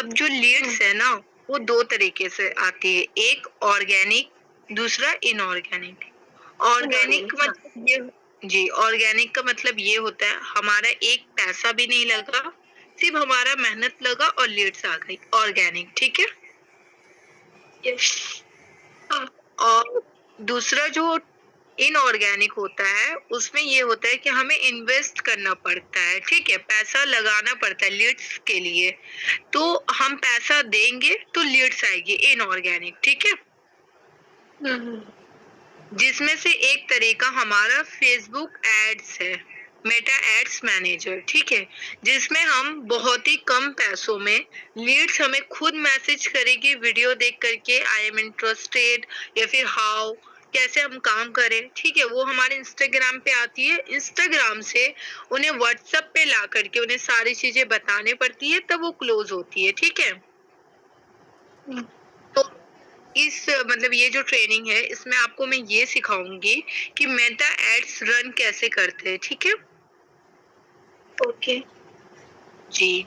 अब जो लीड्स है ना वो दो तरीके से आती है, एक ऑर्गेनिक, दूसरा इनऑर्गेनिक। ऑर्गेनिक मतलब ये, जी, ऑर्गेनिक का मतलब ये होता है हमारा एक पैसा भी नहीं लगा, सिर्फ हमारा मेहनत लगा और लीड्स आ गई, ऑर्गेनिक, ठीक है। और दूसरा जो इनऑर्गेनिक होता है उसमें ये होता है कि हमें इन्वेस्ट करना पड़ता है, ठीक है, पैसा लगाना पड़ता है लीड्स के लिए। तो हम पैसा देंगे तो लीड्स आएगी, इनऑर्गेनिक, ठीक है। जिसमें से एक तरीका हमारा फेसबुक एड्स है, मेटा एड्स मैनेजर, ठीक है, जिसमें हम बहुत ही कम पैसों में लीड्स हमें खुद मैसेज करेगी वीडियो देख करके, आई एम इंटरेस्टेड, या फिर हाउ, कैसे हम काम करें, ठीक है, वो हमारे इंस्टाग्राम पे आती है। इंस्टाग्राम से उन्हें व्हाट्सएप पे ला करके उन्हें सारी चीजें बताने पड़ती है, तब वो क्लोज होती है, ठीक है। तो इस मतलब ये जो ट्रेनिंग है इसमें आपको मैं ये सिखाऊंगी कि मेटा एड्स रन कैसे करते हैं, ठीक है। ओके जी।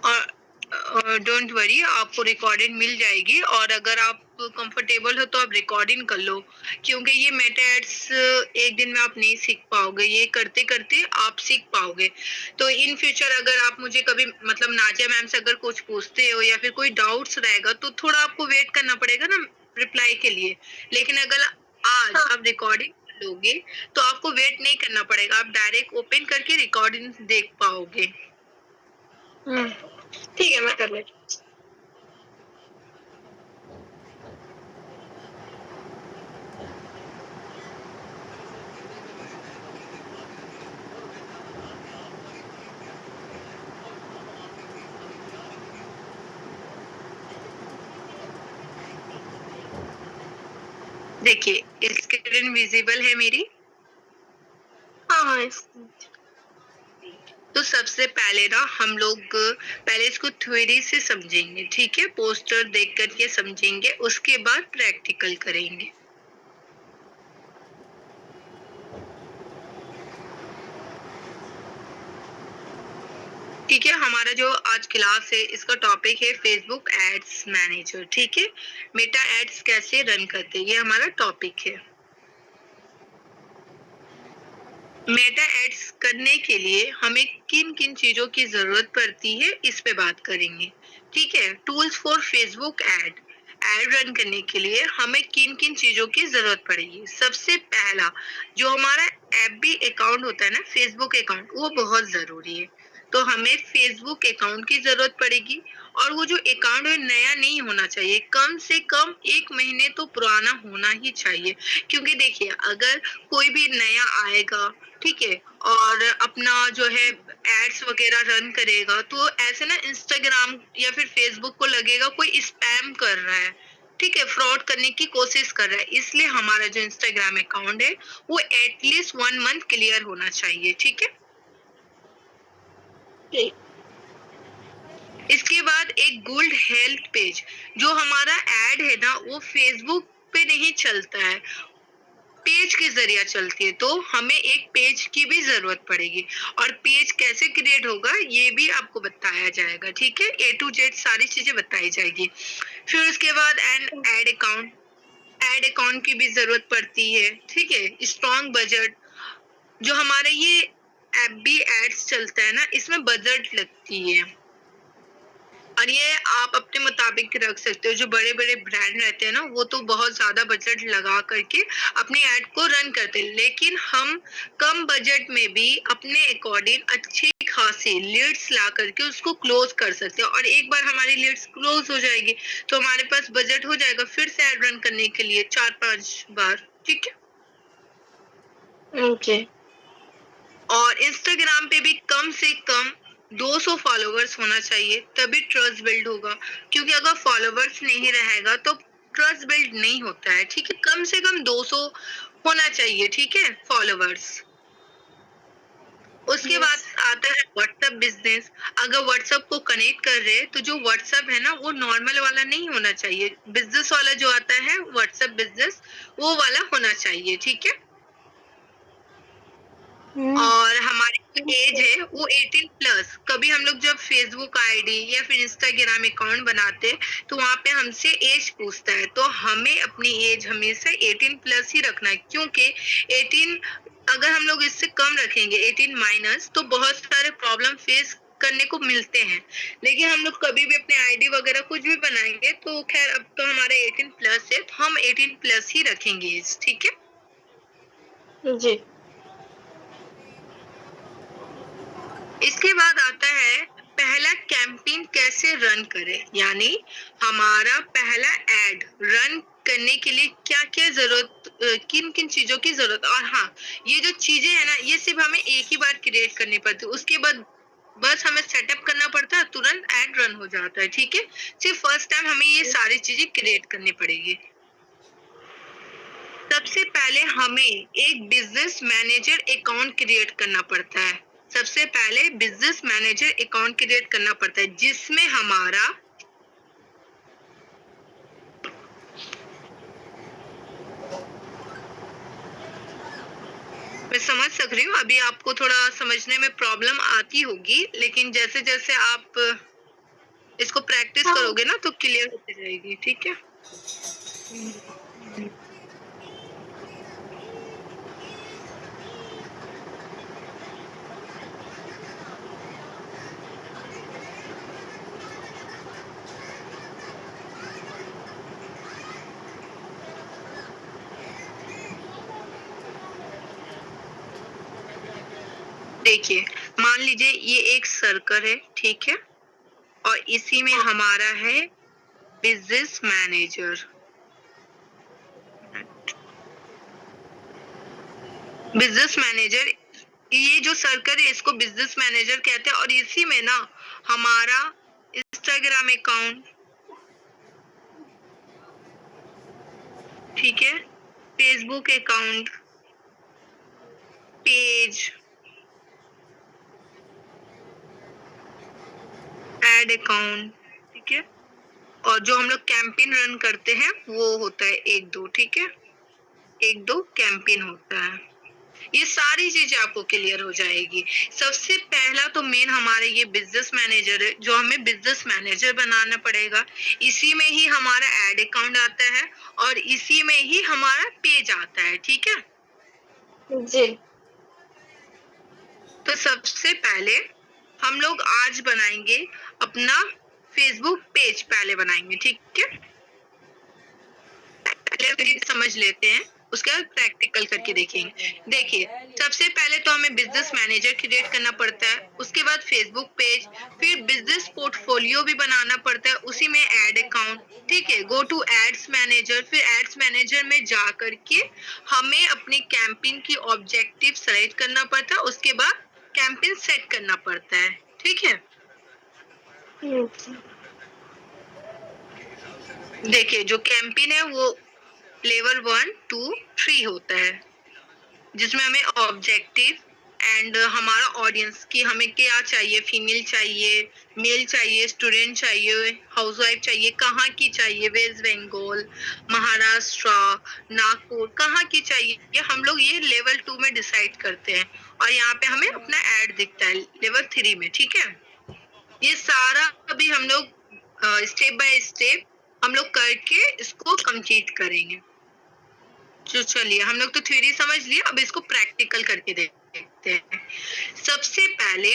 और डोंट वरी, आपको रिकॉर्डिंग मिल जाएगी, और अगर आप कंफर्टेबल हो तो आप रिकॉर्डिंग कर लो, क्योंकि ये मेटा एड्स एक दिन में आप नहीं सीख पाओगे, ये करते करते आप सीख पाओगे। तो इन फ्यूचर अगर आप मुझे कभी मतलब नाजिया मैम से अगर कुछ पूछते हो या फिर कोई डाउट्स रहेगा तो थोड़ा आपको वेट करना पड़ेगा ना रिप्लाई के लिए, लेकिन अगर आज आप रिकॉर्डिंग लोगे तो आपको वेट नहीं करना पड़ेगा, आप डायरेक्ट ओपन करके रिकॉर्डिंग देख पाओगे। ठीक है, मैं कर लेती हूँ। देखिए स्क्रीन विजिबल है मेरी? हाँ। तो सबसे पहले ना हम लोग पहले इसको थ्योरी से समझेंगे, ठीक है, पोस्टर देख करके समझेंगे, उसके बाद प्रैक्टिकल करेंगे। ठीक है, हमारा जो आज क्लास है इसका टॉपिक है फेसबुक एड्स मैनेजर, ठीक है, मेटा एड्स कैसे रन करते हैं, ये हमारा टॉपिक है। मेटा एड्स करने के लिए हमें किन किन चीजों की जरूरत पड़ती है इस पे बात करेंगे, ठीक है। Tools for Facebook ad run करने के लिए हमें किन किन चीजों की जरूरत पड़ेगी। सबसे पहला जो हमारा एफबी अकाउंट होता है ना, फेसबुक अकाउंट, वो बहुत जरूरी है। तो हमें फेसबुक अकाउंट की जरूरत पड़ेगी, और वो जो अकाउंट है नया नहीं होना चाहिए, कम से कम 1 महीने तो पुराना होना ही चाहिए। क्योंकि देखिए अगर कोई भी नया आएगा, ठीक है, और अपना जो है एड्स वगैरह रन करेगा, तो ऐसे ना इंस्टाग्राम या फिर फेसबुक को लगेगा कोई स्पैम कर रहा है, ठीक है, फ्रॉड करने की कोशिश कर रहा है। इसलिए हमारा जो इंस्टाग्राम अकाउंट है वो एटलीस्ट 1 मंथ क्लियर होना चाहिए, ठीक है। इसके बाद एक गुड हेल्थ पेज, जो हमारा एड है ना वो फेसबुक पे नहीं चलता है, पेज के जरिए चलती है, तो हमें एक पेज की भी जरूरत पड़ेगी। और पेज कैसे क्रिएट होगा ये भी आपको बताया जाएगा, ठीक है, A to Z सारी चीजें बताई जाएगी। फिर उसके बाद एड अकाउंट की भी जरूरत पड़ती है, ठीक है, स्ट्रॉन्ग बजट, जो हमारा ये एफबी एड्स चलता है ना इसमें बजट लगती है, और ये आप अपने मुताबिक रख सकते हो। जो बड़े बड़े ब्रांड रहते हैं ना वो तो बहुत ज्यादा बजट लगा करके अपनी ऐड को रन करते हैं, लेकिन हम कम बजट में भी अपने अकॉर्डिंग अच्छी खासी लीड्स ला करके उसको क्लोज कर सकते हैं, और एक बार हमारी लीड्स क्लोज हो जाएगी तो हमारे पास बजट हो जाएगा फिर से ऐड रन करने के लिए 4-5 बार, ठीक है। ओके। और इंस्टाग्राम पे भी कम से कम 200 फॉलोवर्स होना चाहिए, तभी ट्रस्ट बिल्ड होगा, क्योंकि अगर फॉलोवर्स नहीं रहेगा तो ट्रस्ट बिल्ड नहीं होता है, ठीक है। कम से कम 200 होना चाहिए, ठीक है, फॉलोवर्स। उसके बाद आता है व्हाट्सएप बिजनेस। अगर व्हाट्सएप को कनेक्ट कर रहे हैं तो जो व्हाट्सएप है ना वो नॉर्मल वाला नहीं होना चाहिए, बिजनेस वाला जो आता है व्हाट्सएप बिजनेस वो वाला होना चाहिए, ठीक है। और हमारी एज है वो 18 प्लस। कभी हम लोग जब फेसबुक आईडी या फिर इंस्टाग्राम अकाउंट बनाते तो वहां पे हमसे एज पूछता है, तो हमें अपनी एज हमेशा 18 प्लस ही रखना है, क्योंकि 18 अगर हम लोग इससे कम रखेंगे 18 माइनस, तो बहुत सारे प्रॉब्लम फेस करने को मिलते हैं। लेकिन हम लोग कभी भी अपने आईडी वगैरह कुछ भी बनाएंगे तो खैर अब तो हमारा 18 प्लस है, तो हम 18 प्लस ही रखेंगे एज, ठीक है जी। इसके बाद आता है पहला कैंपेन कैसे रन करें, यानी हमारा पहला एड रन करने के लिए क्या क्या जरूरत, किन किन चीजों की जरूरत। और हाँ, ये जो चीजें है ना, ये सिर्फ हमें एक ही बार क्रिएट करनी पड़ती है, उसके बाद बस हमें सेटअप करना पड़ता है, तुरंत एड रन हो जाता है, ठीक है। सिर्फ फर्स्ट टाइम हमें ये सारी चीजें क्रिएट करनी पड़ेगी। सबसे पहले हमें एक बिजनेस मैनेजर अकाउंट क्रिएट करना पड़ता है। सबसे पहले बिजनेस मैनेजर अकाउंट क्रिएट करना पड़ता है, जिसमें हमारा मैं समझ सक रही हूँ, अभी आपको थोड़ा समझने में प्रॉब्लम आती होगी, लेकिन जैसे जैसे आप इसको प्रैक्टिस करोगे ना तो क्लियर होती जाएगी, ठीक है। देखिए, मान लीजिए ये एक सर्कल है, ठीक है, और इसी में हमारा है बिजनेस मैनेजर। बिजनेस मैनेजर, ये जो सर्कल है इसको बिजनेस मैनेजर कहते हैं, और इसी में ना हमारा इंस्टाग्राम अकाउंट, ठीक है, Facebook account, page, ad account, ठीक है, और जो हम लोग कैंपेन रन करते हैं वो होता है एक दो, ठीक है, एक दो कैंपेन होता है। ये सारी चीजें आपको क्लियर हो जाएगी। सबसे पहला तो मेन हमारे ये बिजनेस मैनेजर है, जो हमें बिजनेस मैनेजर बनाना पड़ेगा। इसी में ही हमारा एड अकाउंट आता है और इसी में ही हमारा पेज आता है, ठीक है। जी। तो सबसे पहले हम लोग आज बनाएंगे अपना फेसबुक पेज, पहले बनाएंगे, ठीक है। पहले समझ लेते हैं, उसके बाद प्रैक्टिकल करके देखेंगे। देखिए, सबसे पहले तो हमें बिजनेस मैनेजर क्रिएट करना पड़ता है, उसके बाद फेसबुक पेज, फिर बिजनेस पोर्टफोलियो भी बनाना पड़ता है, उसी में एड अकाउंट, ठीक है। गो टू एड्स मैनेजर, फिर एड्स मैनेजर में जा करके हमें अपनी कैंपेन की ऑब्जेक्टिव सेलेक्ट करना पड़ता है, उसके बाद कैंपेन सेट करना पड़ता है, ठीक है। देखिए, जो कैंपेन है वो लेवल 1, 2, 3 होता है, जिसमें हमें ऑब्जेक्टिव एंड हमारा ऑडियंस की हमें क्या चाहिए, फीमेल चाहिए, मेल चाहिए, स्टूडेंट चाहिए, हाउसवाइफ चाहिए, कहाँ की चाहिए, वेस्ट बंगाल, महाराष्ट्र, नागपुर, कहाँ की चाहिए, ये हम लोग ये लेवल 2 में डिसाइड करते हैं, और यहाँ पे हमें अपना एड दिखता है लेवल 3 में, ठीक है। ये सारा अभी हम लोग स्टेप बाय स्टेप हम लोग करके इसको कंप्लीट करेंगे। तो चलिए, हम लोग तो थ्योरी समझ लिए, अब इसको प्रैक्टिकल करके देखते हैं। सबसे पहले